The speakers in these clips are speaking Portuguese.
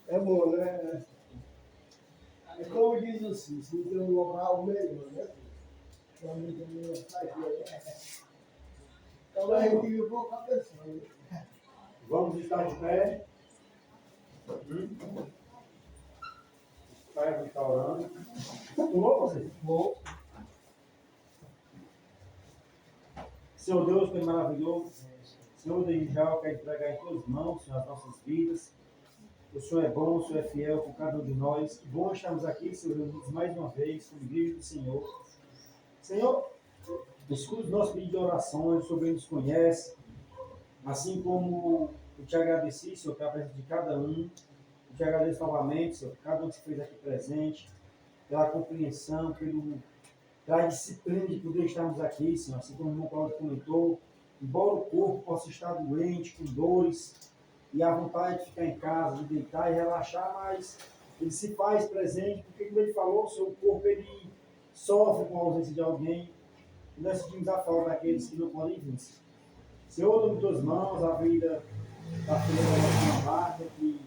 É bom, né? É como diz o Cícero, se tem um local melhor, né? Então, a gente viu pouca pessoa, né? Vamos estar de pé. Pai, está orando. Tomou você? Bom. Senhor Deus, que é maravilhoso. Senhor, desde já eu quero entregar em tuas mãos, Senhor, as nossas vidas. O Senhor é bom, o Senhor é fiel com cada um de nós. Que bom estarmos aqui, Senhor, reunidos mais uma vez, como igreja do Senhor. Senhor, escuta o nosso pedido de orações, o Senhor bem nos conhece. Assim como eu te agradeci, Senhor, pela presença de cada um. Eu te agradeço novamente, Senhor, por cada um que se fez aqui presente, pela compreensão, pela disciplina de poder estarmos aqui, Senhor. Assim como o irmão Cláudio comentou, embora o corpo possa estar doente, com dores, e a vontade de ficar em casa, de deitar e relaxar, mas ele se faz presente, porque como ele falou, o seu corpo ele sofre com a ausência de alguém, e nós sentimos a falta daqueles que não podem vir. Senhor, eu dou em tuas mãos a vida da filha da nossa Marta, que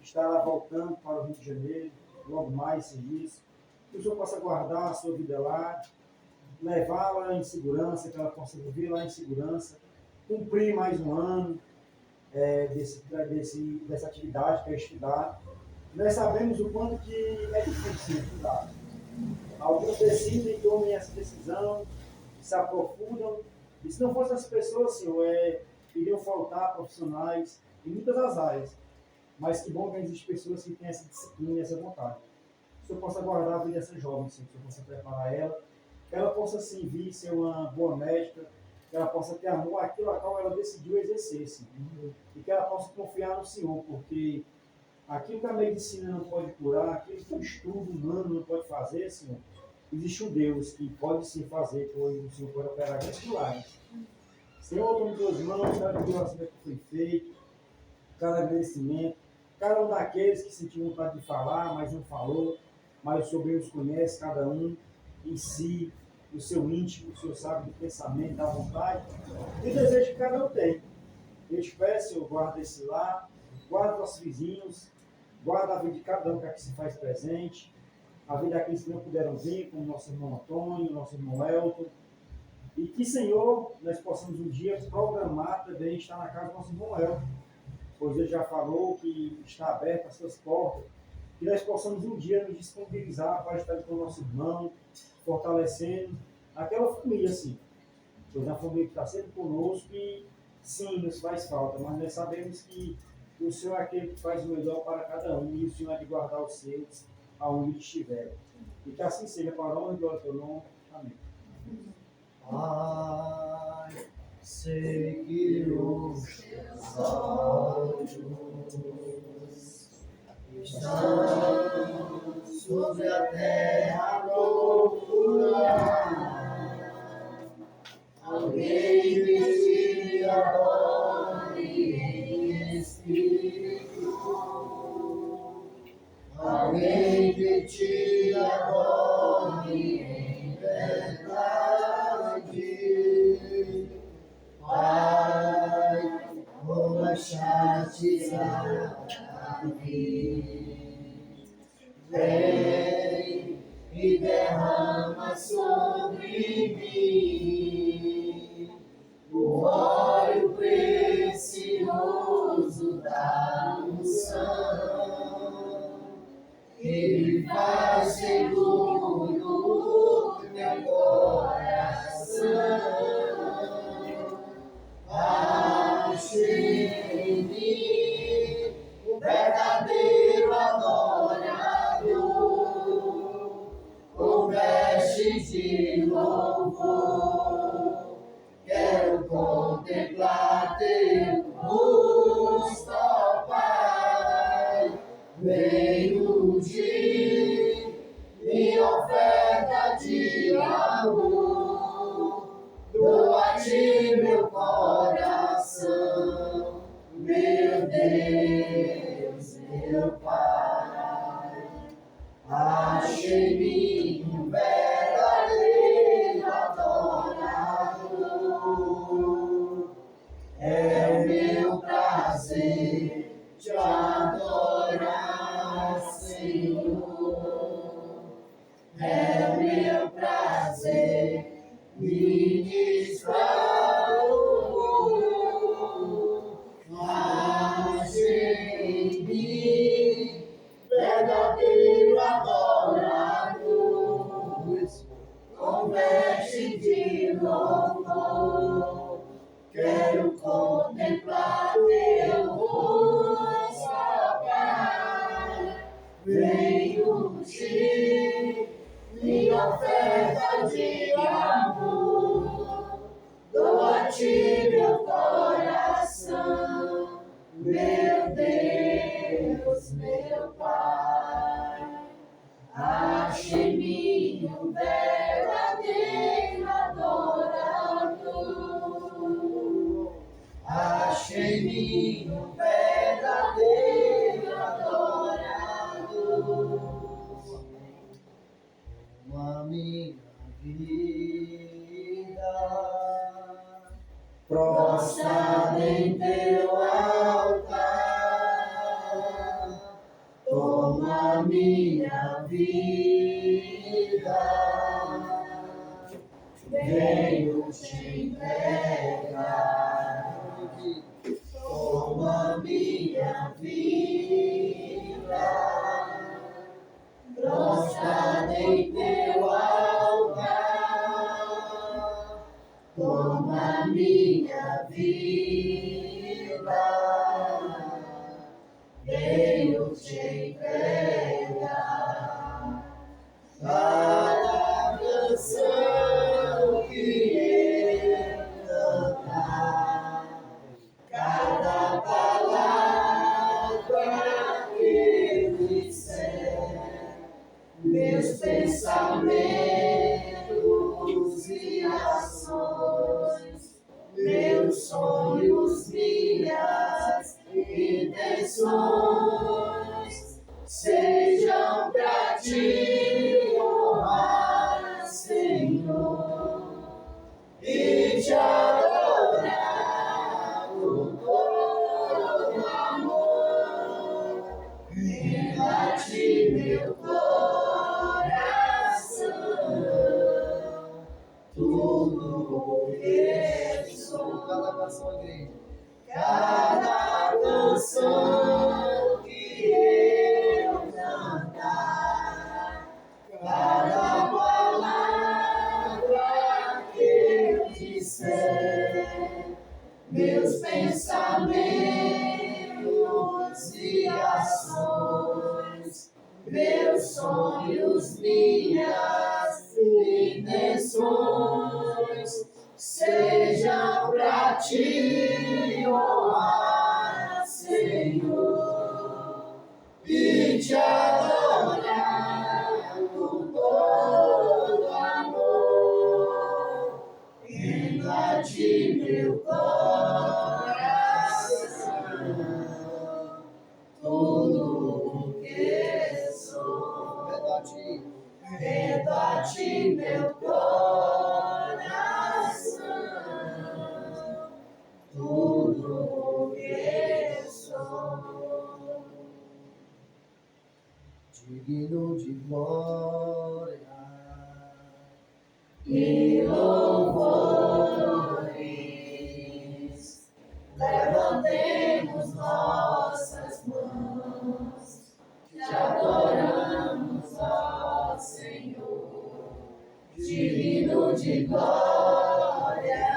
estará voltando para o Rio de Janeiro, logo mais se diz. Que o Senhor possa guardar a sua vida lá, levá-la em segurança, que ela possa viver lá em segurança, cumprir mais um ano dessa atividade que é estudar. Nós sabemos o quanto que é difícil estudar. Alguns decidem, tomem essa decisão, se aprofundam, e se não fossem as pessoas, Senhor, iriam faltar profissionais em muitas das áreas. Mas que bom que existem pessoas que têm essa disciplina e essa vontade. Que o Senhor possa guardar a vida dessa jovem, Senhor, que o Senhor possa preparar ela, que ela possa sim vir ser uma boa médica, que ela possa ter amor àquilo a qual ela decidiu exercer, Senhor. E que ela possa confiar no Senhor, porque aquilo que a medicina não pode curar, aquilo que o estudo humano não pode fazer, Senhor, existe um Deus que pode sim fazer, pois o Senhor pode operar grandes milagres. Senhor, com tuas mãos, cada oração que foi feito, cada agradecimento, cada um daqueles que sentiu vontade de falar, mas não falou, mas o Senhor bem os conhece, cada um em si, o seu íntimo, o Senhor sabe do pensamento, da vontade, e o desejo que cada um tem. Eu te peço, Senhor, guarda esse lar, guarda os nossos vizinhos, guarda a vida de cada um que aqui se faz presente, a vida daqueles que não puderam vir, como nosso irmão Antônio, nosso irmão Elton, e que, Senhor, nós possamos um dia programar também estar na casa do nosso irmão Elton, pois ele já falou que está aberto as suas portas, que nós possamos um dia nos disponibilizar para estar com o nosso irmão, fortalecendo aquela família, sim, pois é uma família que está sempre conosco e, sim, nos faz falta, mas nós sabemos que o Senhor é aquele que faz o melhor para cada um e o Senhor é de guardar os seus aonde estiver. E que assim seja, para a honra e glória do teu nome. Amém. Pai, seguir os teus olhos estão sobre a terra procurar alguém que te adore em espírito, alguém que te adore em verdade. Pai, como achaste a vir, vem e derrama sobre mim o óleo precioso da unção, que faz segundo o teu coração. Ache em mim o verdadeiro adorador, com vestes de louvor. Quero contemplar teu rosto, ó Pai. Venho de minha oferta de amor, dou a ti meu coração, meu Deus, meu Pai. Ache em mim um verdadeiro adorador. É o meu prazer te adorar. meu Pai. Achei em mim um verdadeiro adorador. Achei em mim um verdadeiro adorador. Uma minha vida Prostrada em teu altar, toma minha vida, venho te entregar. Toma minha vida, prostrada em teu altar, toma minha vida, venho te entregar. Cada canção que eu cantar, cada palavra que eu disser, meus pensamentos e ações, meus sonhos, minhas intenções, sejam pra ti honrar, Senhor, e te adorar com todo amor. Entra-te meu coração, tudo que sou. cada canção, igreja. Cada canção que eu cantar, cada palavra que eu disser, meus pensamentos e ações, meus sonhos, minhas intenções, sejam pra ti honrar, Senhor, e te adorar com todo amor. Entra-te meu coração, tudo que sou. Rendo a ti meu coração, tudo que sou. Digno de glória E louvores, levantemos nossas mãos, te adoramos, ó Senhor, digno de glória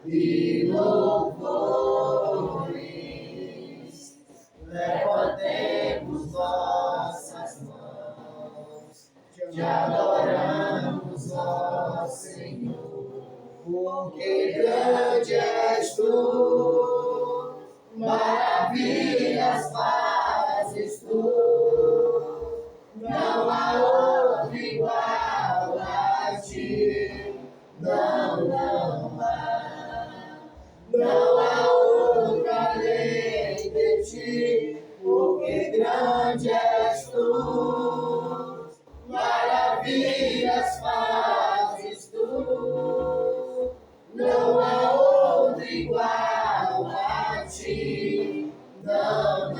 e louvores, levantemos nossas mãos, te adoramos, ó Senhor, porque grande és tu, maravilhas fazes tu, não há outro igual a ti, não há outro além de ti, porque grande és tu, maravilhas fazes tu, não há outro igual a ti, não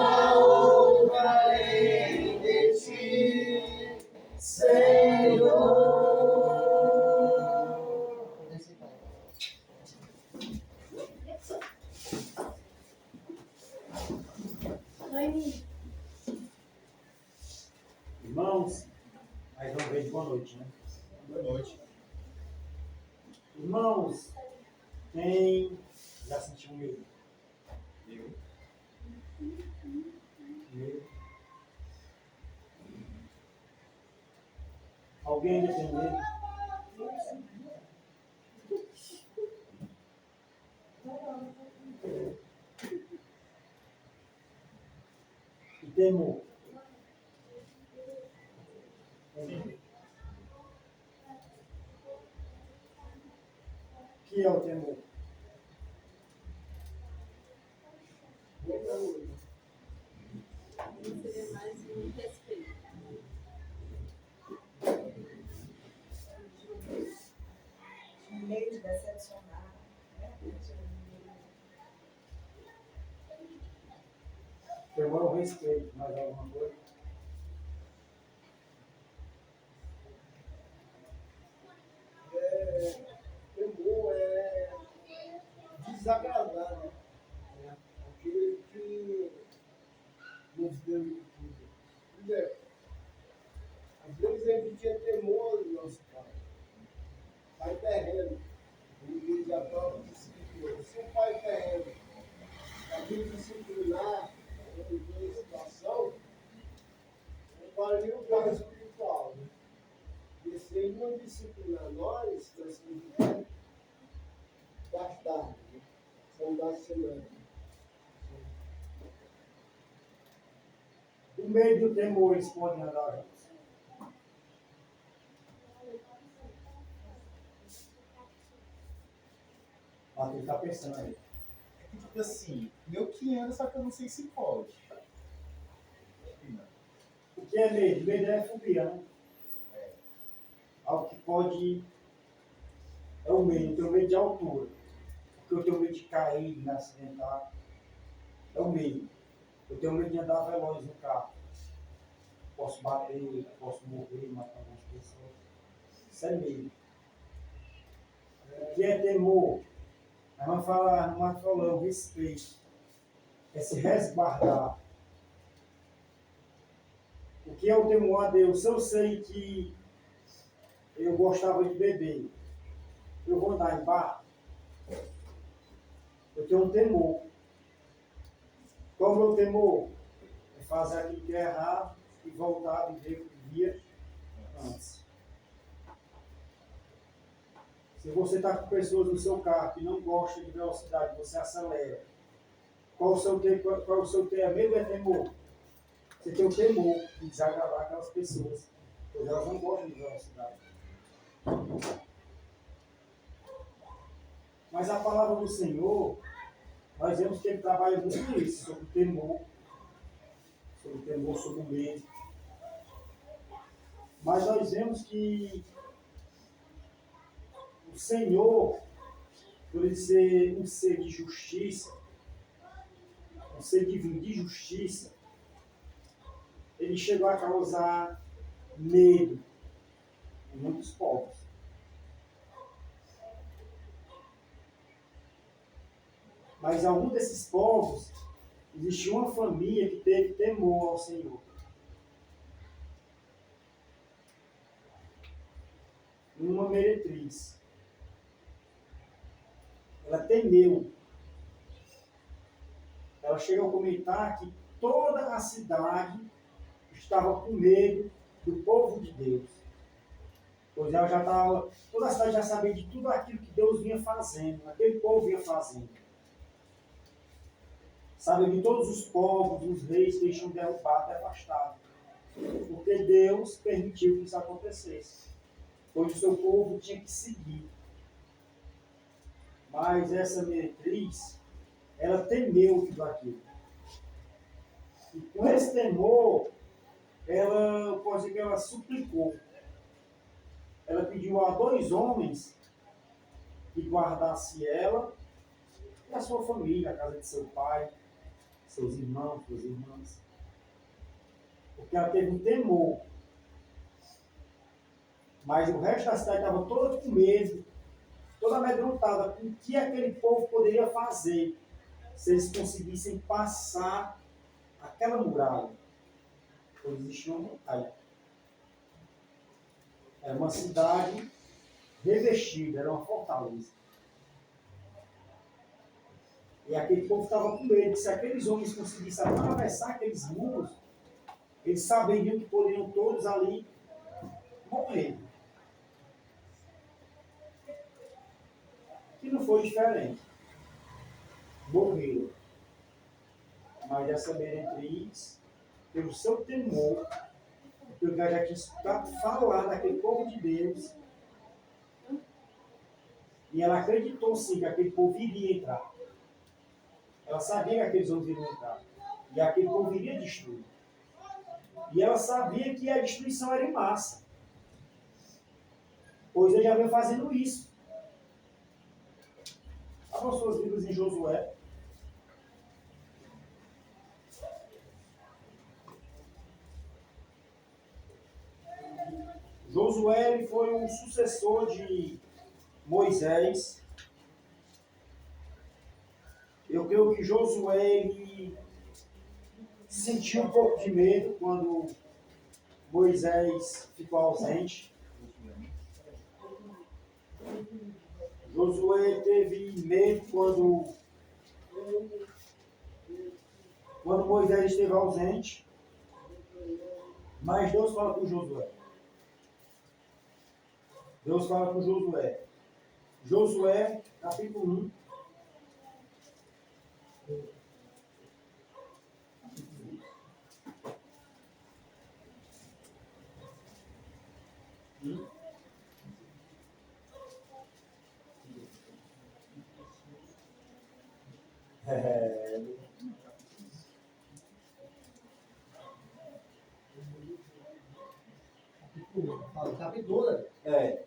há outro além de ti, Senhor. Irmãos, mais uma vez, boa noite, né? Boa noite. Irmãos, quem já sentiu medo? Eu. Alguém ainda tem medo? temor. O que é o temor? Seria mais um respeito. Meio de decepcionar, né? Temor é o respeito, mais alguma coisa? Temor é desagradar, né? Aquele que nos deu tudo. Por exemplo, às vezes a gente tinha temor do nosso pai. Pai terreno. Ele já próprio disciplinou. Se o pai terreno aqui disciplinar em situação, não valia o pai espiritual. Né? E se ele não disciplinar nós, nós temos que gastar, né? São vacilantes. O medo e o temor, eles podem andar juntos. Matheus está pensando aí. É que, tipo assim, meu que anda, só que eu não sei se pode. Acho que não. O que é medo? Medo é fobia, né? É. Algo que pode. É o medo. Eu tenho medo de altura. Porque eu tenho medo de cair, de me acidentar. É o medo. Eu tenho medo de andar veloz no carro. Posso bater, posso morrer, matar algumas pessoas. Isso é medo. O que é temor? A irmã falou, é o respeito. É se resguardar. O que é o temor a Deus? Se eu sei que eu gostava de beber, eu vou andar em bar, eu tenho um temor. Qual é o meu temor? É fazer aquilo que é errado e voltar a viver o que vivia antes. Se você está com pessoas no seu carro que não gostam de velocidade, você acelera. Qual o seu temor? É medo ou é temor? Você tem o temor de desagradar aquelas pessoas, pois elas não gostam de velocidade. Mas a palavra do Senhor, nós vemos que ele trabalha muito isso, sobre o temor, sobre o medo. Mas nós vemos que o Senhor, por ele ser um ser de justiça, um ser divino de justiça, ele chegou a causar medo em muitos povos. Mas em algum desses povos, existia uma família que teve temor ao Senhor. Uma meretriz. Ela temeu. Ela chegou a comentar que toda a cidade estava com medo do povo de Deus. Pois ela já estava, toda a cidade já sabia de tudo aquilo que Deus vinha fazendo, aquele povo vinha fazendo. Sabia que todos os povos, os reis deixam derrubar, devastados. Porque Deus permitiu que isso acontecesse. Pois o seu povo tinha que seguir. Mas essa meretriz, ela temeu tudo aquilo. E com esse temor, ela, pode dizer que ela suplicou. Ela pediu a 2 homens que guardasse ela e a sua família, a casa de seu pai, seus irmãos, suas irmãs. Porque ela teve um temor. Mas o resto da cidade estava toda com medo, toda amedrontada com o que aquele povo poderia fazer se eles conseguissem passar aquela muralha. Pois existia uma muralha. Era uma cidade revestida, era uma fortaleza. E aquele povo estava com medo que se aqueles homens conseguissem atravessar aqueles muros, eles saberiam que poderiam todos ali morrer. Que não foi diferente. Morreram. Mas essa meretriz, pelo seu temor, pelo que ela já tinha escutado falar daquele povo de Deus, e ela acreditou sim que aquele povo iria entrar. Ela sabia que aqueles homens iriam entrar. E aquele povo iria destruir. E ela sabia que a destruição era em massa. Pois ele já veio fazendo isso. Abram suas Bíblias em Josué. Josué ele foi um sucessor de Moisés. Eu creio que Josué ele sentiu um pouco de medo quando Moisés ficou ausente. Josué teve medo quando Moisés esteve ausente. Mas Deus fala com Josué. Deus fala com Josué. Josué, capítulo 1. Fala, capítulo. É.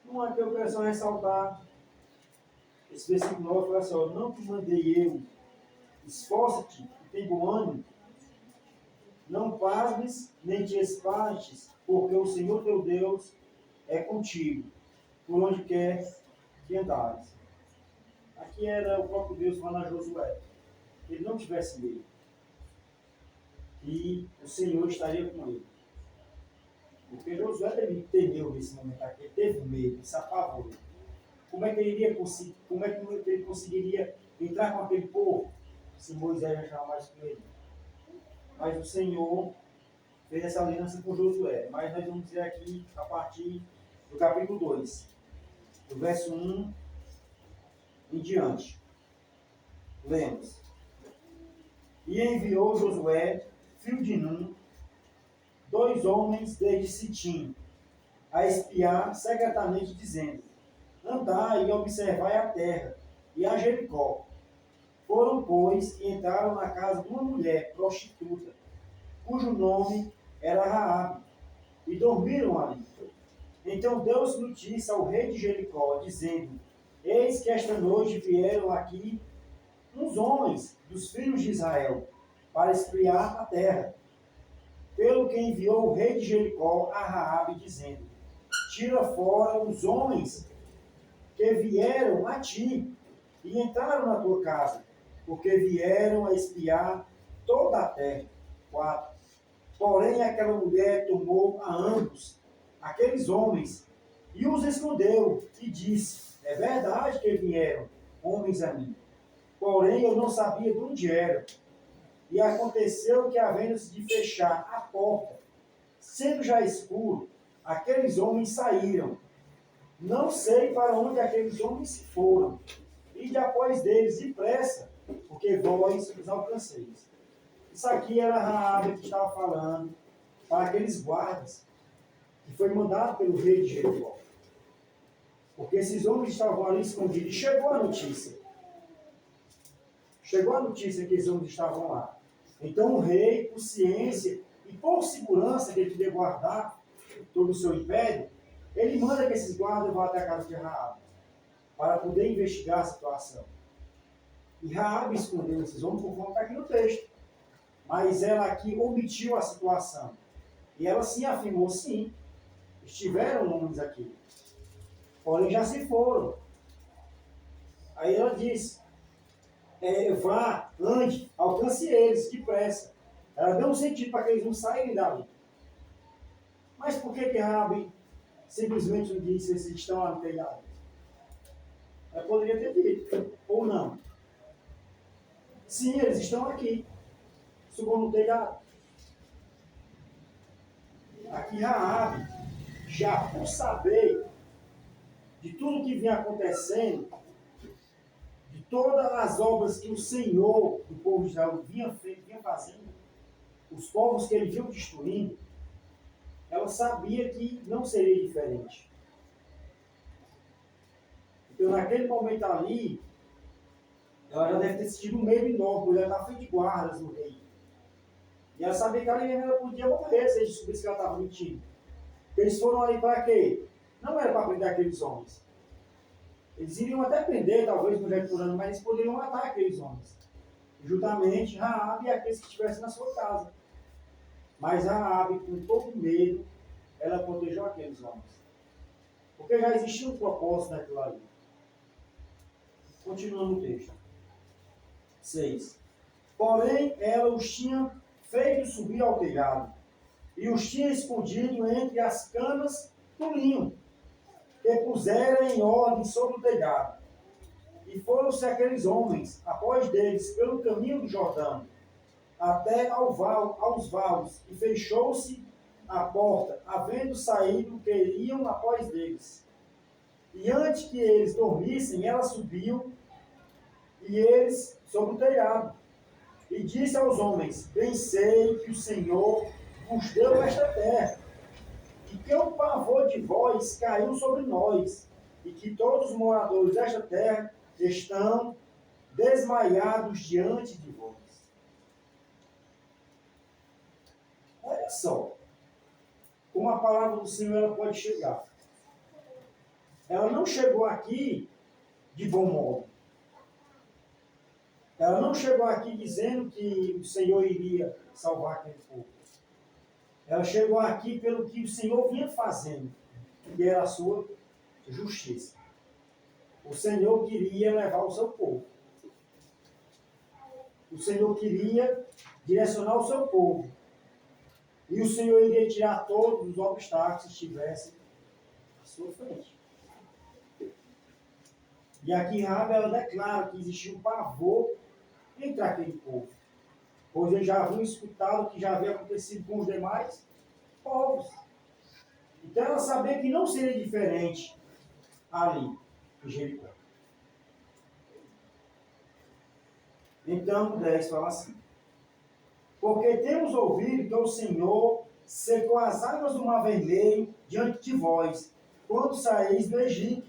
Uma que eu quero só ressaltar, esse versículo 9 fala assim, ó, não te mandei eu, esforça-te e tem bom ânimo, não pasmes nem te espantes, porque o Senhor teu Deus é contigo, por onde quer que andares. Aqui era o próprio Deus falando a Josué, que ele não tivesse medo, e o Senhor estaria com ele. Porque Josué temeu nesse momento aqui, ele teve medo, ele se apavorou. Como é que ele conseguiria entrar com aquele povo se Moisés já estava mais com ele? Mas o Senhor fez essa aliança com Josué. Mas nós vamos dizer aqui a partir do capítulo 2, do verso 1 em diante. Lemos. E enviou Josué, filho de Nun, 2 homens desde Sitim, a espiar secretamente, dizendo: andai e observai a terra e a Jericó. Foram, pois, e entraram na casa de uma mulher prostituta, cujo nome era Raabe, e dormiram ali. Então deu-se notícia ao rei de Jericó, dizendo: eis que esta noite vieram aqui uns homens dos filhos de Israel, para espiar a terra. Pelo que enviou o rei de Jericó a Raabe, dizendo: tira fora os homens que vieram a ti e entraram na tua casa, porque vieram a espiar toda a terra. 4. Porém aquela mulher tomou a ambos, aqueles homens, e os escondeu, e disse: é verdade que vieram homens a mim, porém eu não sabia de onde eram. E aconteceu que, havendo-se de fechar a porta, sendo já escuro, aqueles homens saíram. Não sei para onde aqueles homens foram. E de após deles, depressa, porque vós os alcanceis. Isso aqui era Raabe que estava falando para aqueles guardas, que foi mandado pelo rei de Jericó. Porque esses homens estavam ali escondidos. E chegou a notícia. Chegou a notícia que esses homens estavam lá. Então o rei, por ciência e por segurança que ele queria guardar todo o seu império, ele manda que esses guardas vão até a casa de Raabe, para poder investigar a situação. E Raabe escondeu esses homens por conta aqui no texto. Mas ela aqui omitiu a situação. E ela sim afirmou, sim, estiveram homens aqui. Porém já se foram. Aí ela disse: vá, ande, alcance eles, depressa. Ela deu um sentido para que eles não saírem dali. Mas por que Raabe simplesmente não disse: eles estão lá no telhado? Ela poderia ter dito, ou não. Sim, eles estão aqui. Subam no telhado. Aqui Raabe, já por saber de tudo que vinha acontecendo, de todas as obras que o Senhor do povo de Israel vinha fazendo, os povos que ele viu destruindo, ela sabia que não seria diferente. Então, naquele momento ali, ela já deve ter sentido um medo enorme, porque ela estava frente de guardas no rei. E ela sabia que ali ela podia morrer se eles descobrissem que ela estava mentindo. Eles foram ali para quê? Não era para prender aqueles homens. Eles iriam até prender, talvez, no por ano, mas eles poderiam matar aqueles homens. Juntamente, Raabe e aqueles que estivessem na sua casa. Mas Raabe, com todo medo, ela protegeu aqueles homens. Porque já existia um propósito naquilo ali. Continuando o texto. 6. Porém, ela os tinha feito subir ao telhado, e os tinha escondido entre as canas do linho, que pusera em ordem sobre o telhado. E foram-se aqueles homens, após deles, pelo caminho do Jordão, até aos vales, e fechou-se a porta, havendo saído que iam após deles. E antes que eles dormissem, ela subiu, e eles sobre o telhado. E disse aos homens: bem sei que o Senhor vos deu esta terra, e que o pavor de vós caiu sobre nós, e que todos os moradores desta terra estão desmaiados diante de vós. Olha só como a palavra do Senhor ela pode chegar. Ela não chegou aqui de bom modo. Ela não chegou aqui dizendo que o Senhor iria salvar aquele povo. Ela chegou aqui pelo que o Senhor vinha fazendo, que era a sua justiça. O Senhor queria levar o seu povo. O Senhor queria direcionar o seu povo. E o Senhor iria tirar todos os obstáculos que estivessem à sua frente. E aqui Raabe ela declara que existia um pavor entre aquele povo, pois eles já haviam escutado o que já havia acontecido com os demais povos. Então ela sabia que não seria diferente ali em Jericó. Então o 10 fala assim: porque temos ouvido que o Senhor secou as águas do Mar Vermelho diante de vós, quando saíis do Egito,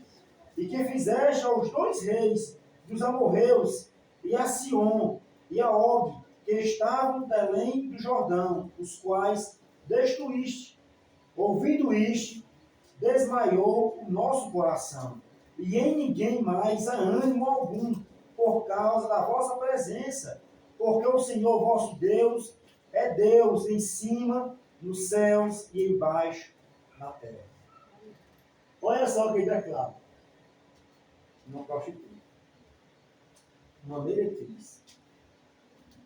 e que fizeste aos 2 reis dos amorreus, e a Sion e a Og, que estavam além do Jordão, os quais destruíste. Ouvindo isto, desmaiou o nosso coração, e em ninguém mais há ânimo algum, por causa da vossa presença, porque o Senhor vosso Deus é Deus em cima, nos céus e embaixo na terra. Olha só o que ele declara. Uma prostituta, uma meretriz,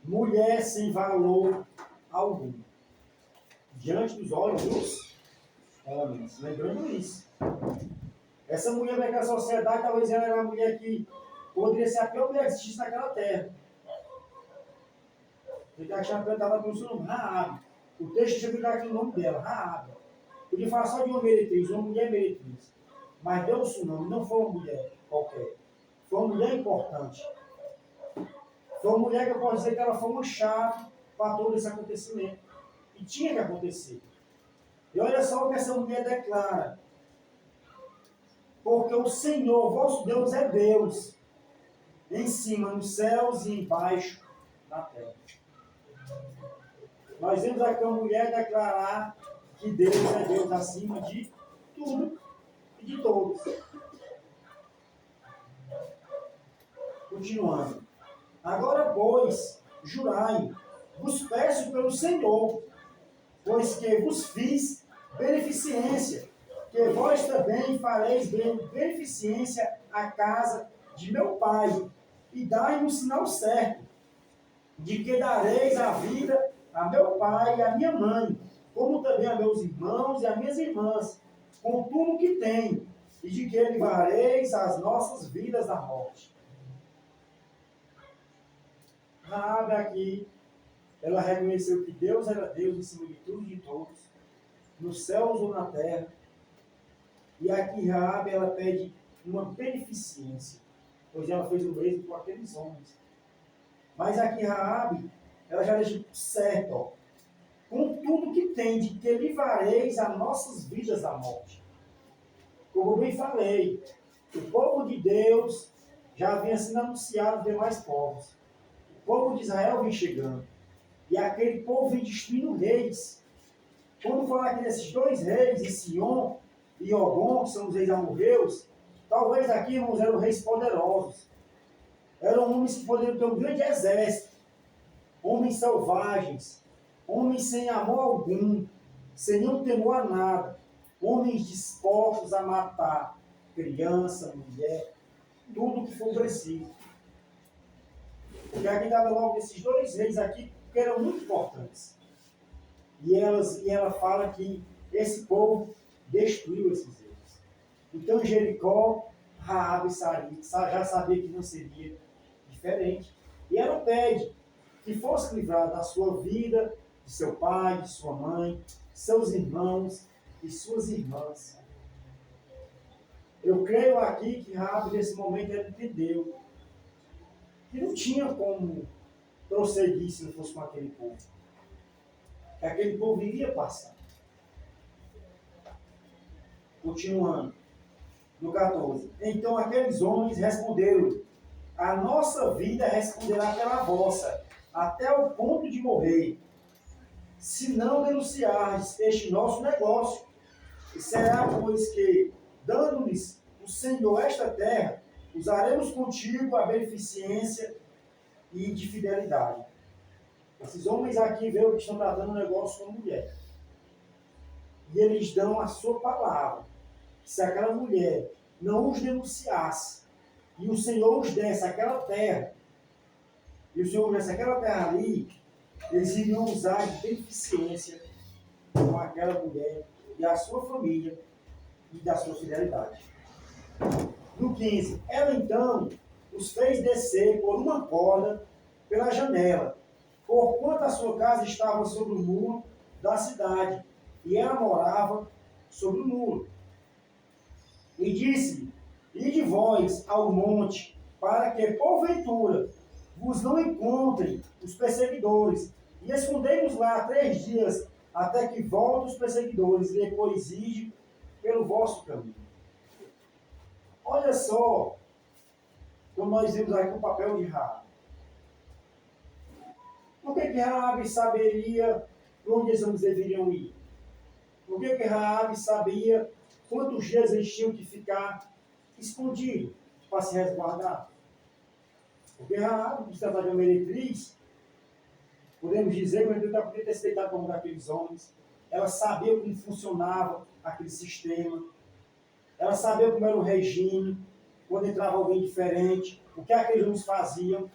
mulher sem valor algum, diante dos olhos dos homens. Lembrando isso. Essa mulher naquela sociedade, talvez ela era uma mulher que poderia ser a pior mulher que existisse naquela terra. Ele achava que ela estava com o seu nome, Raabe. O texto chega aqui o nome dela, Raabe. Podia falar só de uma meretriz, uma mulher meretriz. Mas deu o seu nome, não foi uma mulher qualquer. Foi uma mulher importante. Foi uma mulher que eu posso dizer que ela foi uma chave para todo esse acontecimento. E tinha que acontecer. E olha só o que essa mulher declara. Porque o Senhor, vosso Deus, é Deus. Em cima, nos céus e embaixo na terra. Nós vemos aqui uma mulher declarar que Deus é Deus acima de tudo e de todos. Continuando. Agora, pois, jurai, vos peço pelo Senhor, pois que vos fiz beneficência, que vós também fareis beneficência à casa de meu pai, e dai-me um sinal certo, de que dareis a vida a meu pai e a minha mãe, como também a meus irmãos e a minhas irmãs, com tudo que tenho, e de que livrareis as nossas vidas da morte. Raabe aqui, ela reconheceu que Deus era Deus em cima de tudo e de todos, nos céus ou na terra. E aqui Raabe, ela pede uma beneficência. pois ela fez o mesmo com aqueles homens. Mas aqui Raabe, ela já deixa certo, ó, com tudo que tem, de que livrareis as nossas vidas da morte. Como eu bem falei, o povo de Deus já havia sido anunciado aos demais povos. O povo de Israel vem chegando. E aquele povo vem destruindo reis. Quando falar aqui desses dois reis, de Sion e Ogon, que são os reis amorreus, talvez aqui, irmãos, eram reis poderosos. Eram homens que poderiam ter um grande exército. Homens selvagens. Homens sem amor algum. Sem nenhum temor a nada. Homens dispostos a matar criança, mulher, tudo que for preciso. Porque aqui estava logo esses dois reis aqui que eram muito importantes. E ela fala que esse povo destruiu esses reis. Então Jericó, Raabe já sabia que não seria diferente. E ela pede que fosse livrada da sua vida, de seu pai, de sua mãe, seus irmãos e suas irmãs. Eu creio aqui que Raabe, nesse momento, ela entendeu que não tinha como prosseguir se não fosse com aquele povo. Que aquele povo iria passar. Continuando, no 14. Então aqueles homens responderam: a nossa vida responderá pela vossa, até o ponto de morrer, se não denunciardes este nosso negócio. E será, pois, que, dando-lhes o Senhor esta terra, usaremos contigo a beneficência e de fidelidade. Esses homens aqui veem que estão tratando um negócio com mulher. E eles dão a sua palavra. Se aquela mulher não os denunciasse, e o Senhor os desse aquela terra, e o Senhor desse aquela terra ali, eles iriam usar de beneficência com aquela mulher e a sua família e da sua fidelidade. No 15, ela então os fez descer por uma corda pela janela, porquanto a sua casa estava sobre o muro da cidade, e ela morava sobre o muro. E disse: ide vós ao monte, para que, porventura, vos não encontrem os perseguidores, e escondei-vos lá 3 dias, até que voltem os perseguidores, e depois ide pelo vosso caminho. Olha só, como nós vimos aqui o papel de Raabe. Por que Raabe saberia para onde eles deveriam ir? Por que Raabe sabia quantos dias eles tinham que ficar escondidos para se resguardar? Porque Raabe, por se tratar de uma meretriz, podemos dizer que ela podia ter se deitado como daqueles homens. Ela sabia como funcionava aquele sistema. Ela sabia como era o regime, quando entrava alguém diferente, o que aqueles homens faziam.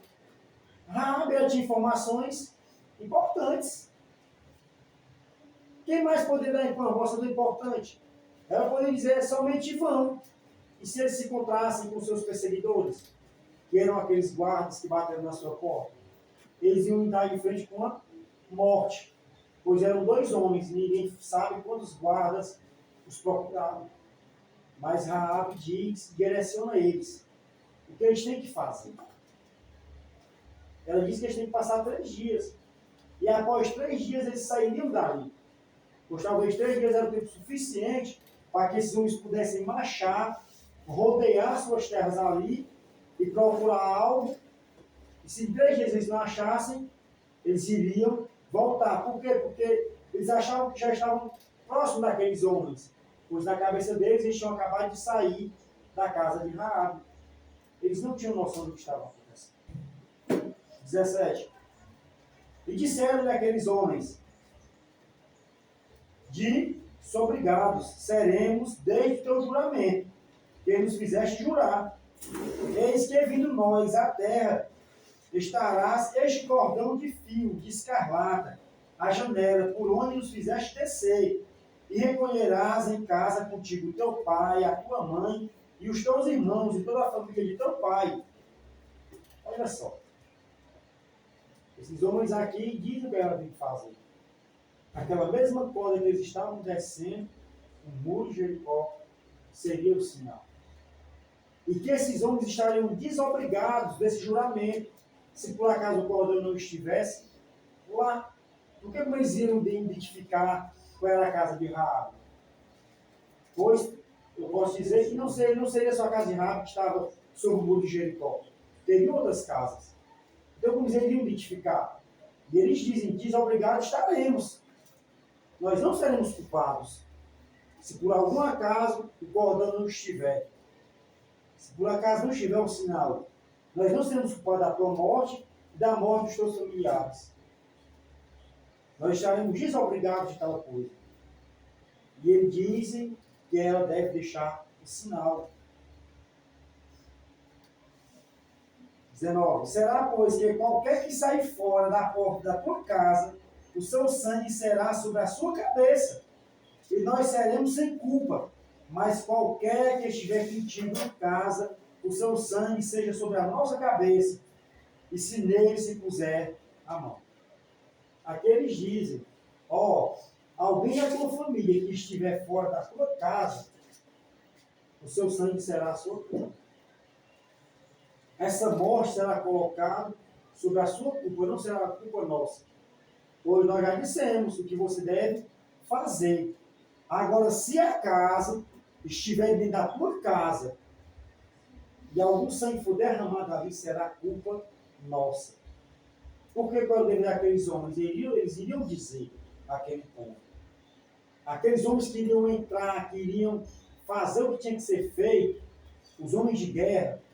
Raabe, ela tinha informações importantes. Quem mais poderia dar informação importante? Ela poderia dizer: somente vão. E se eles se encontrassem com seus perseguidores, que eram aqueles guardas que bateram na sua porta, eles iam dar de frente com a morte, pois eram 2 homens, e ninguém sabe quantos guardas os procuravam. Mas Raabe direciona eles o que eles têm que fazer. Ela diz que eles têm que passar 3 dias. E após 3 dias eles sairiam dali. Pois talvez 3 dias era o tempo suficiente para que esses homens pudessem marchar, rodear suas terras ali e procurar algo. E se em 3 dias eles não achassem, eles iriam voltar. Por quê? Porque eles achavam que já estavam próximos daqueles homens. Pois na cabeça deles eles tinham acabado de sair da casa de Raabe. Eles não tinham noção do que estava acontecendo. 17. E disseram-lhe aqueles homens: de sobrigados seremos desde teu juramento, que nos fizeste jurar. Eis que, vindo nós à terra, estarás este cordão de fio, de escarlata, à janela, por onde nos fizeste descer, e recolherás em casa contigo teu pai, a tua mãe, e os teus irmãos, e toda a família de teu pai. Olha só. Esses homens aqui dizem o que ela tem que fazer. Aquela mesma corda que eles estavam descendo, o muro de Jericó, seria o sinal. e que esses homens estariam desobrigados desse juramento, se por acaso o cordão não estivesse lá. Por que eles iriam identificar qual era a casa de Raabe? Pois eu posso dizer que não seria só a casa de Raabe que estava sobre o muro de Jericó. Teria outras casas. Então, como eles iriam identificar? E eles dizem, desobrigados estaremos. Nós não seremos culpados. Se por algum acaso o cordão não estiver. Se por acaso não estiver um sinal. Nós não seremos culpados da tua morte e da morte dos teus familiares. Nós estaremos desobrigados de tal coisa. E eles dizem que ela deve deixar o sinal. 19. Será, pois, que qualquer que sair fora da porta da tua casa, o seu sangue será sobre a sua cabeça, e nós seremos sem culpa. Mas qualquer que estiver contigo em casa, o seu sangue seja sobre a nossa cabeça, e se nele se puser a mão. Aqueles dizem, alguém da tua família que estiver fora da tua casa, o seu sangue será a sua culpa. Essa morte será colocada sobre a sua culpa, não será a culpa nossa. Pois nós já dissemos o que você deve fazer. Agora, se a casa estiver dentro da tua casa e algum sangue for derramado ali, será culpa nossa. Porque quando ele aqueles homens, eles iriam dizer àquele povo. Aqueles homens que iriam entrar, que iriam fazer o que tinha que ser feito, os homens de guerra,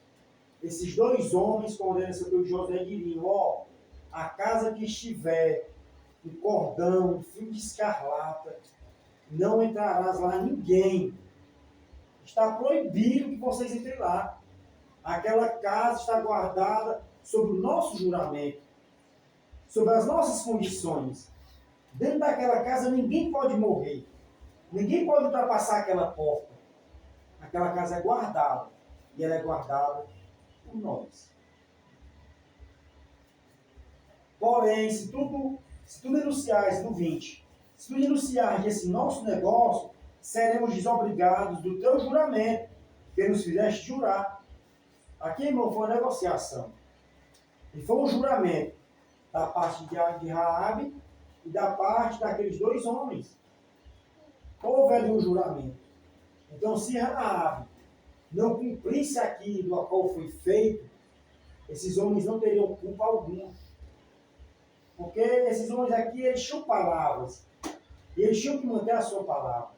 esses dois homens, com a ordenança de Josué, diriam, a casa que estiver um cordão, um fio de escarlata, não entrarás lá ninguém. Está proibido que vocês entrem lá. Aquela casa está guardada sob o nosso juramento, sobre as nossas condições. Dentro daquela casa ninguém pode morrer. Ninguém pode ultrapassar aquela porta. Aquela casa é guardada. E ela é guardada por nós. Porém, se tu denunciares no 20, se tu denunciares esse nosso negócio, seremos desobrigados do teu juramento, que nos fizeste jurar. Aqui, irmão, foi uma negociação. E foi um juramento da parte de Raabe e da parte daqueles dois homens. Houve ali um juramento. Então, se Raabe não cumprisse aquilo a qual foi feito, esses homens não teriam culpa alguma. Porque esses homens aqui, eles tinham palavras. E eles tinham que manter a sua palavra.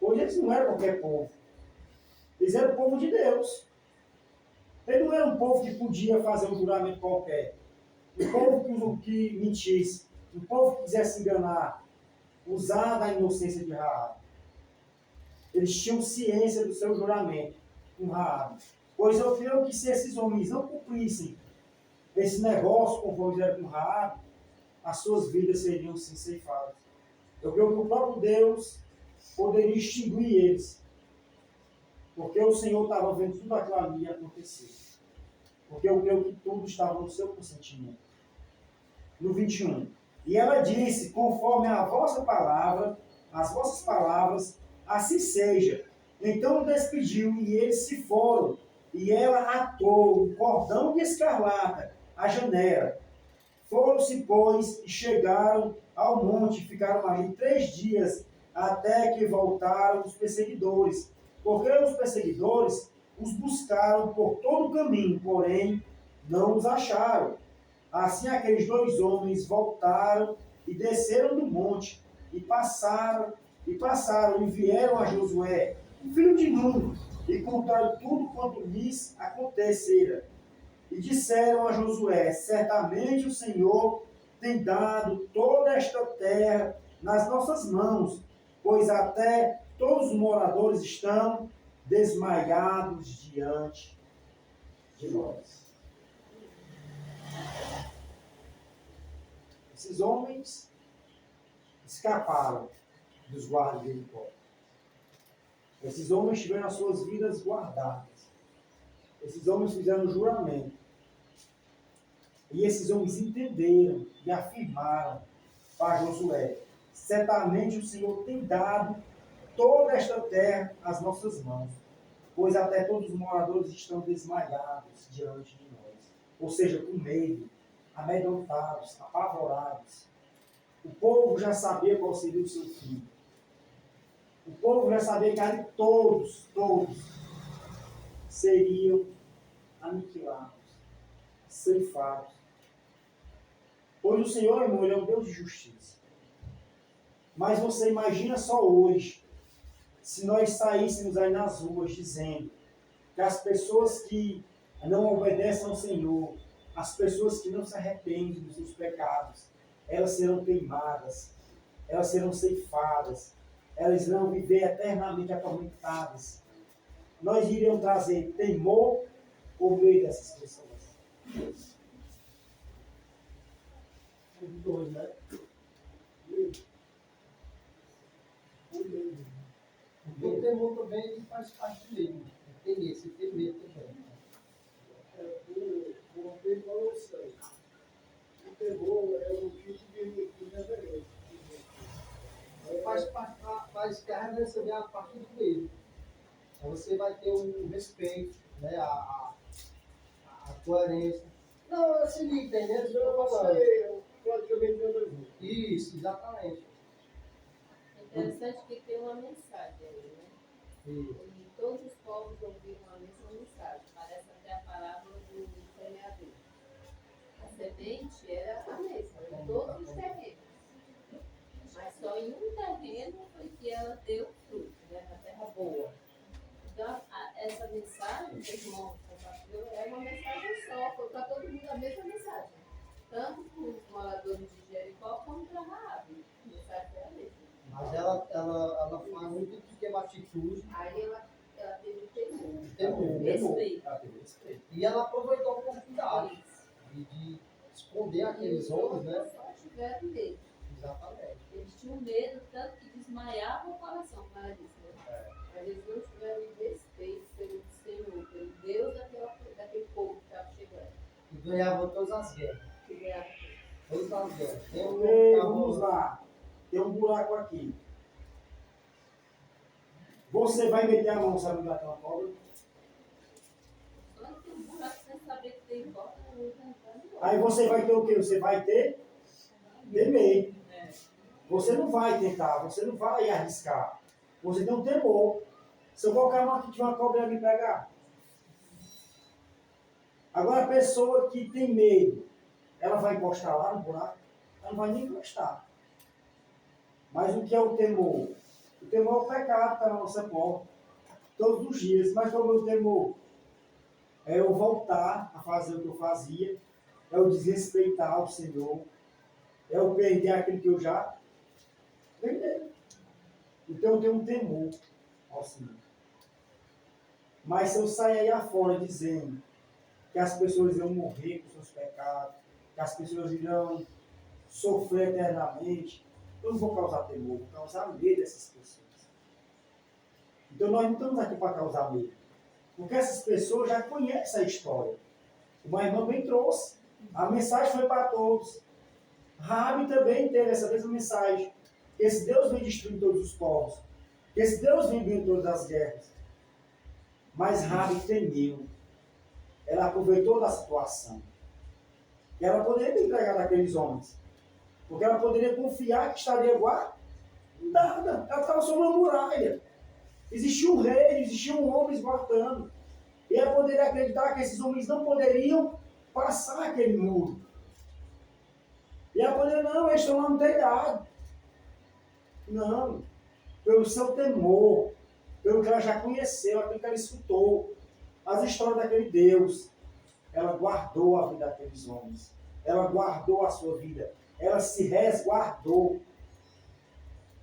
Hoje eles não eram qualquer povo. Eles eram o povo de Deus. Eles não eram um povo que podia fazer um juramento qualquer. Um povo que mentisse. Um povo que quisesse enganar. Usar da inocência de Raabe. Eles tinham ciência do seu juramento com Raabe. Pois eu creio que se esses homens não cumprissem esse negócio conforme fizeram com Raabe, as suas vidas seriam sim ceifadas. Eu creio que o próprio Deus poderia extinguir eles. Porque o Senhor estava vendo tudo aquilo ali acontecer. Porque eu creio que tudo estava no seu consentimento. No 21. E ela disse, conforme a vossa palavra, as vossas palavras, assim seja. Então o despediu e eles se foram. E ela atou um cordão de escarlata à janela. Foram-se, pois, e chegaram ao monte, ficaram ali 3 dias, até que voltaram os perseguidores. Porque os perseguidores os buscaram por todo o caminho, porém não os acharam. Assim aqueles 2 homens voltaram e desceram do monte, e passaram e vieram a Josué, o filho de Nun, e contaram tudo quanto lhes acontecera. E disseram a Josué, certamente o Senhor tem dado toda esta terra nas nossas mãos, pois até todos os moradores estão desmaiados diante de nós. Esses homens escaparam dos guardas de Jericó. Esses homens tiveram as suas vidas guardadas. Esses homens fizeram juramento. E esses homens entenderam e afirmaram para Josué, certamente o Senhor tem dado toda esta terra às nossas mãos. pois até todos os moradores estão desmaiados diante de nós. Ou seja, com medo, amedrontados, apavorados. O povo já sabia qual seria o seu fim. O povo já sabia que ali todos seriam aniquilados, ceifados. Pois o Senhor, irmão, Ele é um Deus de justiça. Mas você imagina só hoje, se nós saíssemos aí nas ruas dizendo que as pessoas que não obedecem ao Senhor, as pessoas que não se arrependem dos seus pecados, elas serão queimadas, elas serão ceifadas, elas vão viver eternamente atormentadas. Nós iríamos trazer temor ou medo dessas pessoas? Os dois, né? O temor também ele faz parte dele. Tem esse, tem medo também. O temor falou isso aí. O temor é o tipo de reverência. Faz carga receber a parte do medo. Então você vai ter o respeito, né? A coerência. Não, você me entende, né? Você praticamente nada a ver. Isso, exatamente. É interessante que tem uma mensagem aí, né? Isso. E todos os povos ouviram a mesma mensagem. Parece até a parábola do semeador. A semente era a mesma, em todos os terrenos. Mas só em um terreno foi que ela deu fruto, né? Na terra boa. Então, essa mensagem que o irmão compartilhou é uma mensagem só, foi para todo mundo a mesma mensagem. Tanto para os moradores de Jericó como para Raabe. A mensagem foi a mesma. Mas ela faz muito pequena atitude. Aí ela teve temor. Temor. Respeito. Ela teve respeito. E ela aproveitou a oportunidade de esconder aqueles homens, né? Só tiveram medo. Exatamente. Eles tinham medo, tanto que desmaiava o coração, como ela disse, né? Mas eles não tiveram respeito pelo Senhor, pelo Deus daquele povo que estava chegando. E ganhava todas as guerras. Que ganhava. Todas as guerras. Tem Ei, vamos lá. Tem um buraco aqui. Você vai meter a mão, sabe, daquela cobra? Só que tem um buraco sem saber que tem volta, não está entrando. Aí você vai ter o quê? Você vai ter temer. Você não vai tentar, você não vai arriscar. Você tem um temor. Se eu colocar a mão aqui, tiver uma cobra, ela me pegar. Agora a pessoa que tem medo, ela vai encostar lá no buraco? Ela não vai nem encostar. Mas o que é o temor? O temor é o pecado que está na nossa porta. Todos os dias. Mas qual é o meu temor? É eu voltar a fazer o que eu fazia. É eu desrespeitar o Senhor. É eu perder aquilo que eu já perdi. Então eu tenho um temor ao Senhor. Mas se eu sair aí afora dizendo que as pessoas irão morrer com seus pecados, que as pessoas irão sofrer eternamente, eu não vou causar temor, vou causar medo dessas pessoas. Então nós não estamos aqui para causar medo. Porque essas pessoas já conhecem a história. O irmão bem trouxe. A mensagem foi para todos. Raabe também teve essa mesma mensagem. Que esse Deus vem destruindo todos os povos. Que esse Deus vem vindo todas as guerras. Mas Raabe temeu. Ela aproveitou da situação. E ela poderia ter entregado aqueles homens. Porque ela poderia confiar que estaria guardada. Ela estava sobre uma muralha. Existia um rei, existiam homens guardando. E ela poderia acreditar que esses homens não poderiam passar aquele muro. E ela poderia, não, eles estão lá no telhado. Não. Pelo seu temor, pelo que ela já conheceu, aquilo que ela escutou, as histórias daquele Deus, ela guardou a vida daqueles homens. Ela guardou a sua vida. Ela se resguardou.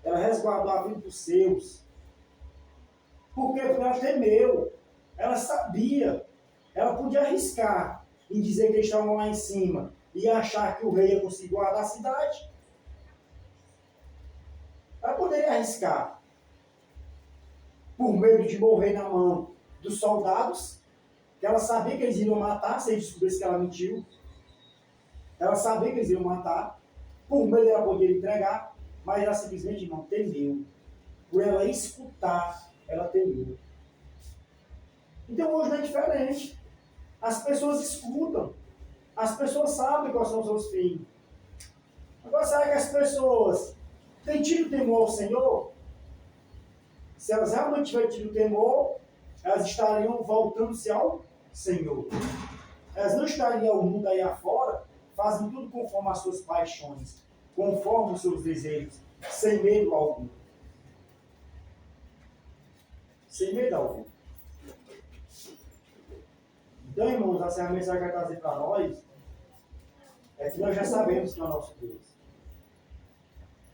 Ela resguardou a vida dos seus. Por quê? Porque ela temeu. Ela sabia. Ela podia arriscar em dizer que eles estavam lá em cima e achar que o rei ia conseguir guardar a cidade. Ela poderia arriscar. Por medo de morrer na mão dos soldados, que ela sabia que eles iriam matar se eles descobrissem que ela mentiu. Ela sabia que eles iriam matar. Por medo ela poderia entregar, mas ela simplesmente não temeu. Por ela escutar, ela temeu. Então hoje não é diferente. As pessoas escutam. As pessoas sabem quais são os seus fins. Agora, será que as pessoas têm tido temor ao Senhor? Se elas realmente tiverem tido temor, elas estariam voltando-se ao Senhor. Elas não estariam ao mundo aí afora, fazendo tudo conforme as suas paixões, conforme os seus desejos, sem medo algum. Sem medo algum. Então, irmãos, essa mensagem que vai trazer para nós é que nós já sabemos que é o nosso Deus.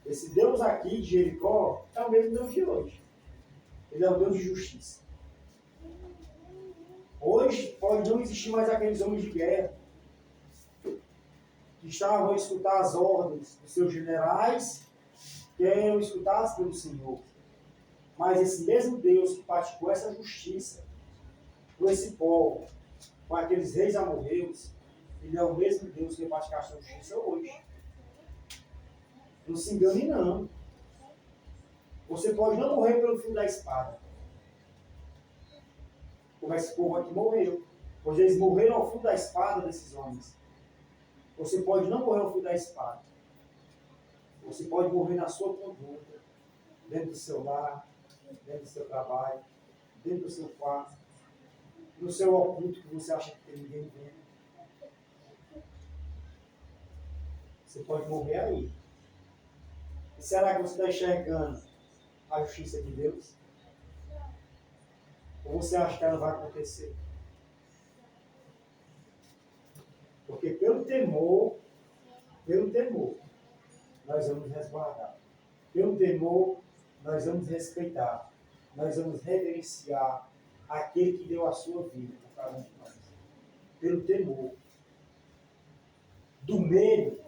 Esse Deus aqui de Jericó é o mesmo Deus de hoje. Ele é o Deus de justiça. Hoje pode não existir mais aqueles homens de guerra que estavam a escutar as ordens dos seus generais, que eram escutadas pelo Senhor. Mas esse mesmo Deus que praticou essa justiça com esse povo, com aqueles reis amorreus, ele é o mesmo Deus que vai praticar essa justiça hoje. Não se engane, não. Você pode não morrer pelo fio da espada. Como esse povo aqui morreu. Pois eles morreram ao fio da espada desses homens. Você pode não morrer ao fio da espada. Você pode morrer na sua conduta, dentro do seu lar, dentro do seu trabalho, dentro do seu quarto, no seu oculto que você acha que tem ninguém vendo. Você pode morrer aí. E será que você está enxergando a justiça de Deus? Ou você acha que ela vai acontecer? Porque pelo temor, nós vamos resguardar. Pelo temor, nós vamos respeitar. Nós vamos reverenciar aquele que deu a sua vida por cada um de nós. Pelo temor. Do medo,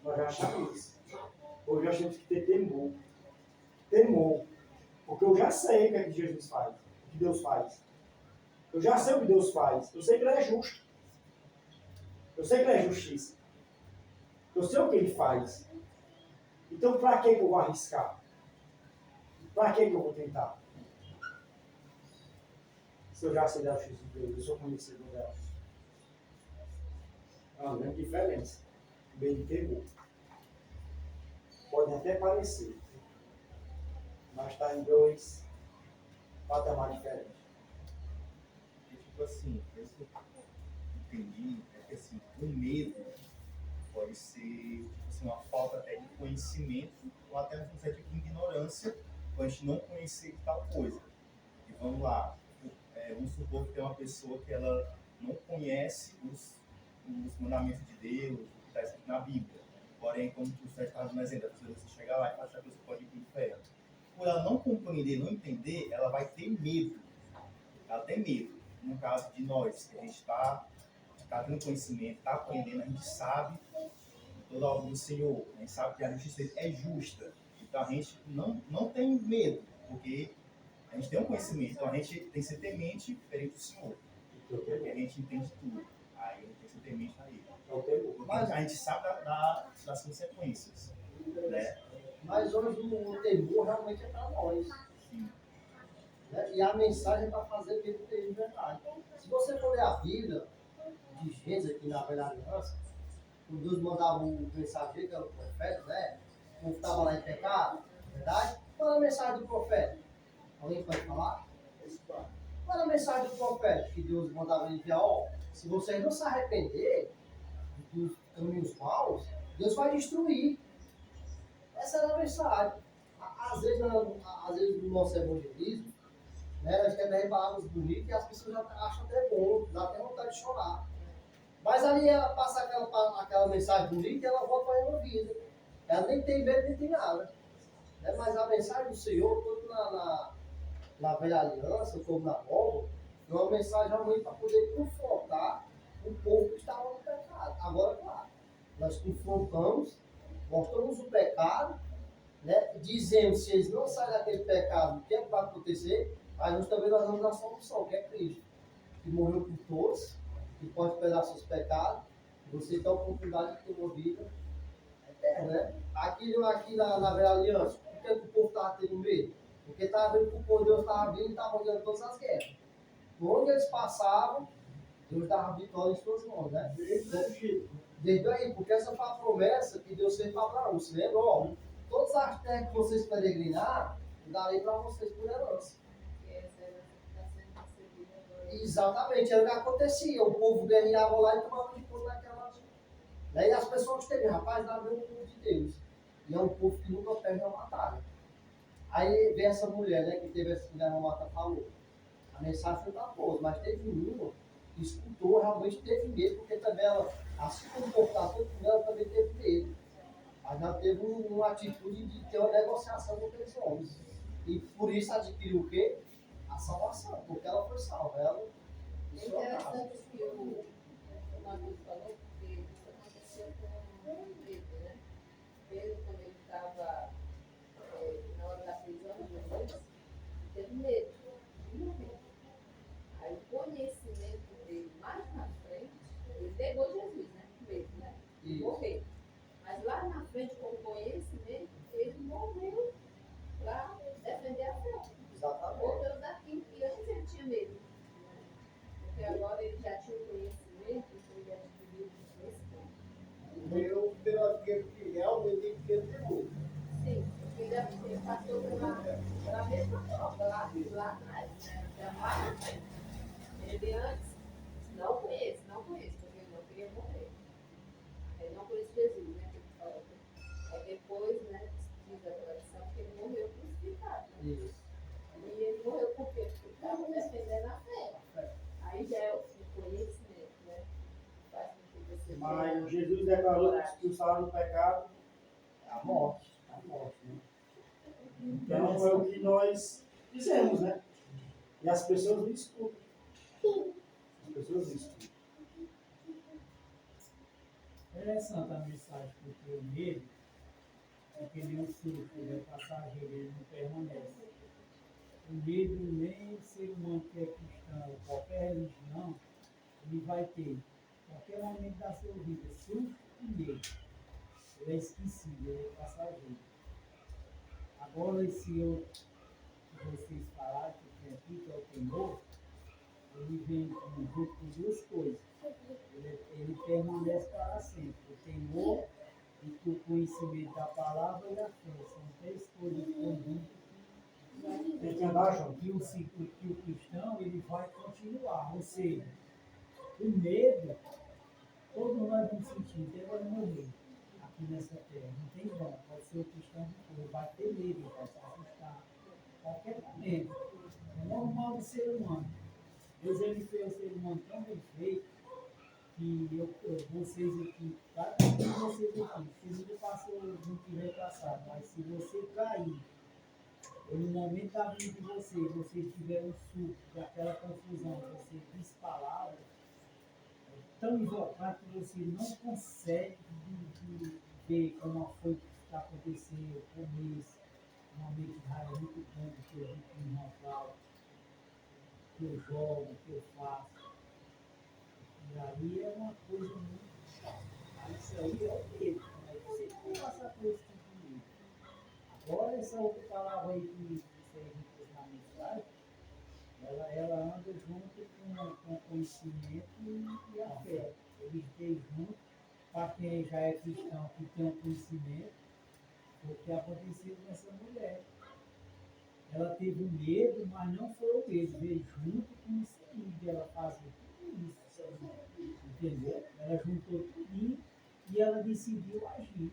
nós já achamos isso. Hoje nós temos que ter temor. Temor. Porque eu já sei o que é que Jesus faz. O que Deus faz. Eu já sei o que Deus faz. Eu sei que Ele é justo. Eu sei que Ele é justiça. Eu sei o que Ele faz. Então, para que eu vou arriscar? Para que eu vou tentar? Se eu já sei da justiça de Deus, eu sou conhecedor dela. É uma grande diferença. Bem de temor. Pode até parecer, mas está em dois patamares diferentes. E, tipo assim, eu entendi é que assim, o medo pode ser tipo assim, uma falta até de conhecimento ou até um certo tipo de ignorância para a gente não conhecer tal coisa. E vamos lá, vamos supor que tem uma pessoa que ela não conhece os mandamentos de Deus, o que está escrito na Bíblia. Porém, como tu está no exemplo, você chegar lá e falar que a pessoa pode ir para o inferno. Por ela não compreender, não entender, ela vai ter medo. Ela tem medo. No caso de nós, que a gente está tendo conhecimento, está aprendendo, a gente sabe toda a obra do Senhor. A gente sabe que a justiça é justa. Então a gente não tem medo, porque a gente tem um conhecimento. Então a gente tem que ser temente perante o Senhor. Porque a gente entende tudo. Aí a gente tem que ser temente a Ele. Mas a gente sabe das consequências. Né? Mas hoje o temor realmente é para nós. Sim. Né? E a mensagem é para fazer mesmo ter de verdade. Se você for ler a Bíblia de Gênesis aqui na Velha Aliança, quando Deus mandava o mensageiro, que era o profeta, né? O povo estava lá em pecado, verdade? Qual era a mensagem do profeta? Alguém pode falar? Qual era a mensagem do profeta que Deus mandava ele enviar? Ó, se vocês não se arrepender dos caminhos maus, Deus vai destruir. Essa era a mensagem. Às vezes no nosso evangelismo, né, nós queremos palavras bonitas e as pessoas já acham até bom, dá até vontade de chorar. Mas ali ela passa aquela mensagem bonita e ela volta para a removida. Ela nem tem medo, nem tem nada. Né? Mas a mensagem do Senhor, tanto na Velha Aliança, como na Nova, é uma mensagem realmente para poder confrontar o povo que estava no pecado. Agora, claro, nós confrontamos, mostramos o pecado, né? Dizemos se eles não saem daquele pecado, o que é que vai acontecer? Aí nós também nós vamos dar a solução, que é Cristo, que morreu por todos, que pode pegar seus pecados, você tem a oportunidade de ter uma vida eterna, né? Aqui na Velha Aliança, por que o povo estava tendo medo? Porque estava vendo que o povo de Deus estava vindo e estava ganhando todas as guerras. Por onde eles passavam, Deus dava vitória em suas mãos, né? Desde aí, porque essa foi a promessa que Deus fez para Abraão. Você lembra? Ó, todas as terras que vocês peregrinar, eu darei para vocês por herança. Que essa herança que está sendo recebida agora. Exatamente, era o que acontecia. O povo guerreava lá e tomava de conta daquela. Daí as pessoas que teriam, rapaz, lá vem o povo de Deus. E é um povo que nunca perde uma batalha. Aí vem essa mulher, né, que teve essa que a Mata falou. A mensagem foi para todos, mas teve uma que escutou, realmente teve medo, porque também ela, assim como o povo está todo mundo, ela também teve medo. Mas ela teve uma atitude de ter uma negociação com aqueles homens. E por isso adquiriu o quê? A salvação, porque ela foi salva. Ela, É interessante que o Matheus falou, porque isso aconteceu com o Pedro, né? Pedro, quando ele estava na hora da prisão de Jesus, teve medo de morrer. Aí o conhecimento dele mais na frente, ele pegou Jesus, né? Com medo, né? De Isso. morrer. Mas lá na frente, com o conhecimento, ele morreu para defender a fé. Exatamente. Outras daquilo que antes ele tinha medo. Porque agora ele já tinha o conhecimento, então ele adquiriu o conhecimento. Eu, pela que realmente que ele pegou. Sim, porque ele passou pela mesma prova lá atrás, né? Já lá na frente. Ele antes não conhece, porque ele não queria morrer. Ele não conhece Jesus, né? Que ele falou. Aí depois, né, diz a tradição que ele morreu crucificado. Né? Isso. E ele morreu por quê? Porque ele estava defendendo a fé. Aí já é o conhecimento, né? Faz com que você Mas Jesus declarou que o salário do pecado é a morte. É a morte, né? Então é o que nós dizemos, né? E as pessoas não escutam. As pessoas não escutam. Interessante a mensagem, porque o medo é que nem o suco, ele é passageiro, ele não permanece. O medo nem o ser humano que é cristão, qualquer religião, ele vai ter, qualquer momento da sua vida, susto e medo. Ele é esquecido, ele é passageiro. Agora, esse outro que vocês falaram, que tem aqui, que é o temor, ele vem junto com duas coisas. Ele permanece para sempre. O temor e o conhecimento da palavra e a fé. São três coisas conjuntas Tem que andar junto. que o cristão ele vai continuar. Ou seja, o medo, todos nós vamos sentir, ele vai morrer aqui nessa terra. Não tem como. Pode ser o cristão que for, vai ter medo, ele vai se assustar. Qualquer momento. É normal do ser humano. Deus ele fez o ser humano tão bem feito que vocês aqui, cada um de vocês aqui, se nunca passou, não tiver passado, mas se você cair, ou no momento da vida de você tiver um surto, daquela confusão, você diz palavras, é tão invocado que você não consegue de ver como foi que aconteceu, o começo, um momento de raiva muito grande que eu vi com o irmão Cláudio, que eu jogo, que eu faço. E aí é uma coisa muito. Isso aí é o medo. Né? Você não passa por esse tipo de medo. Agora, essa outra palavra aí que você repôs na mensagem, ela anda junto com o conhecimento e a fé. Eles têm junto, para quem já é cristão, que tem um conhecimento, o que aconteceu com essa mulher. Ela teve medo, mas não foi o medo, veio junto com isso aí, de ela fazer tudo isso. Entendeu? Ela juntou tudo e ela decidiu agir.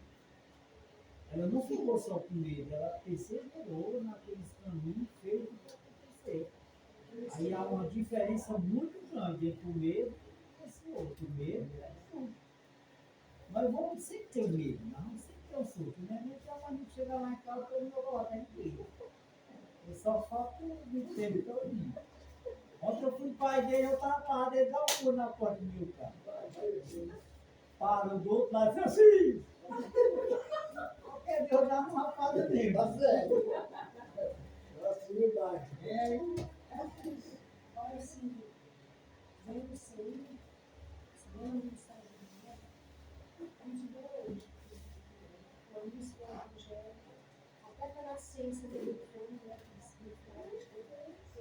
Ela não ficou só com medo, ela perseverou naqueles caminhos, fez o que acontecer. Aí há uma diferença muito grande entre o medo e esse outro. O medo é tudo. Nós vamos sempre ter medo, nós vamos sempre ter um susto. Não é nem que a gente chega lá em casa e eu vou colocar em medo. Eu só falta o tempo todo. Ontem eu fui pai dele, eu estava parado, ele dá um pulo na porta do meu carro. Parou do outro lado e falou assim. Qualquer dia eu dava uma rapada nele. Tá certo. Assim embaixo. Olha assim, vendo isso aí, semana de mensagem de guerra, vamos ver hoje. Quando isso é o evangelho, até pela ciência dele,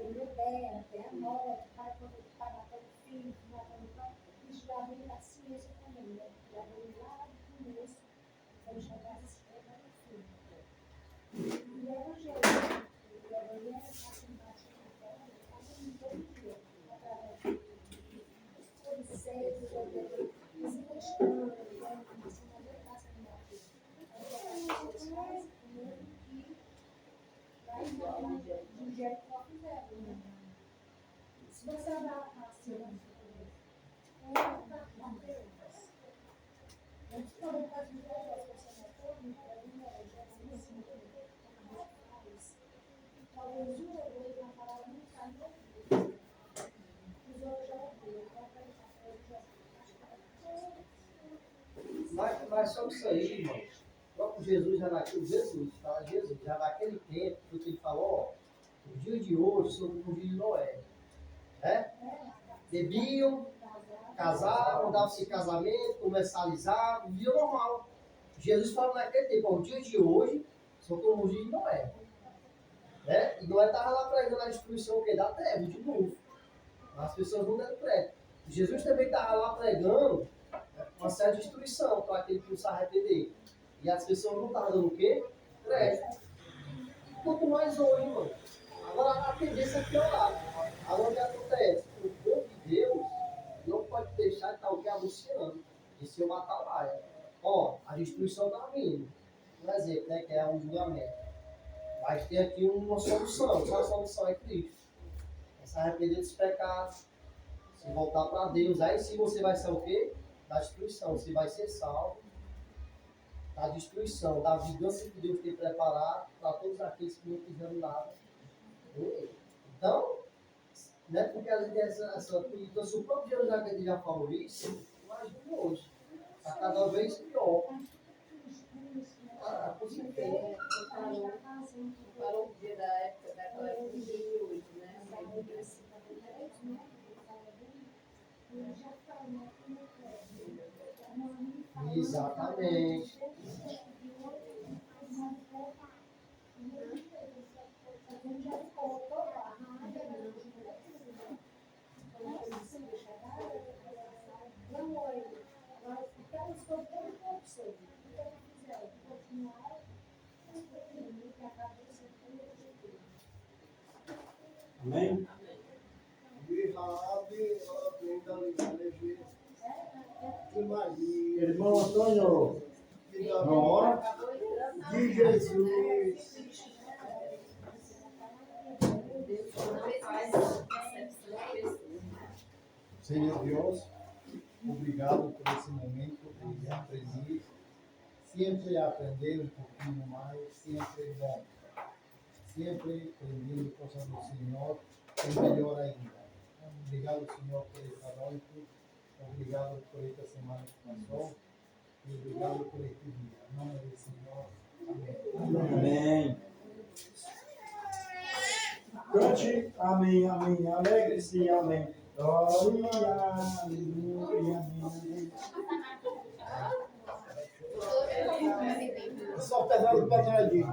ele libera até a morte, para Mas só isso aí, irmão. O próprio Jesus já naquele, Jesus, fala Jesus, já naquele tempo, porque ele falou, ó, o dia de hoje sobre o dia de Noé. Né? Bebiam, casavam, davam-se casamento, comercializavam, dia normal. Jesus falou naquele tempo, ó, o dia de hoje são como o dia de Noé. Né? E Noé estava lá pregando a destruição que da terra, de novo. As pessoas não deram crédito. Jesus também estava lá pregando uma certa destruição para aquele que não se arrepender. E as pessoas não estavam dando o quê? Crédito. Quanto mais hoje, mano. Agora a tendência é piorar. Agora o que acontece? O povo de Deus não pode deixar de estar o que anunciando. E se eu matar lá, ó, a destruição está vindo. Um exemplo, né? Que é um julgamento. Mas tem aqui uma solução. Qual a solução? É Cristo. É se arrepender dos pecados. Se voltar para Deus. Aí sim você vai ser o quê? Da destruição. Você vai ser salvo da destruição, da vingança que Deus tem preparado para todos aqueles que não fizeram nada com Ele. Então, né, porque a gente tem então, se o próprio Jesus já falou isso, imagina hoje. Está cada vez pior. Com certeza. Falou o dia da época, daquela época de 2008, né? Exatamente. Amém? Irmão Antônio, na hora de Jesus. Senhor Deus, obrigado por esse momento de aprender, sempre aprender um pouquinho mais, sempre bom, sempre aprendendo coisas do Senhor, é melhor ainda. Obrigado, Senhor, por esta noite, obrigado por esta semana que passou, e obrigado por este dia. Em nome do Senhor, amém. Amém. Cante, amém, amém. Alegre-se, amém. Glória, aleluia, amém. Só pesado para nós ali.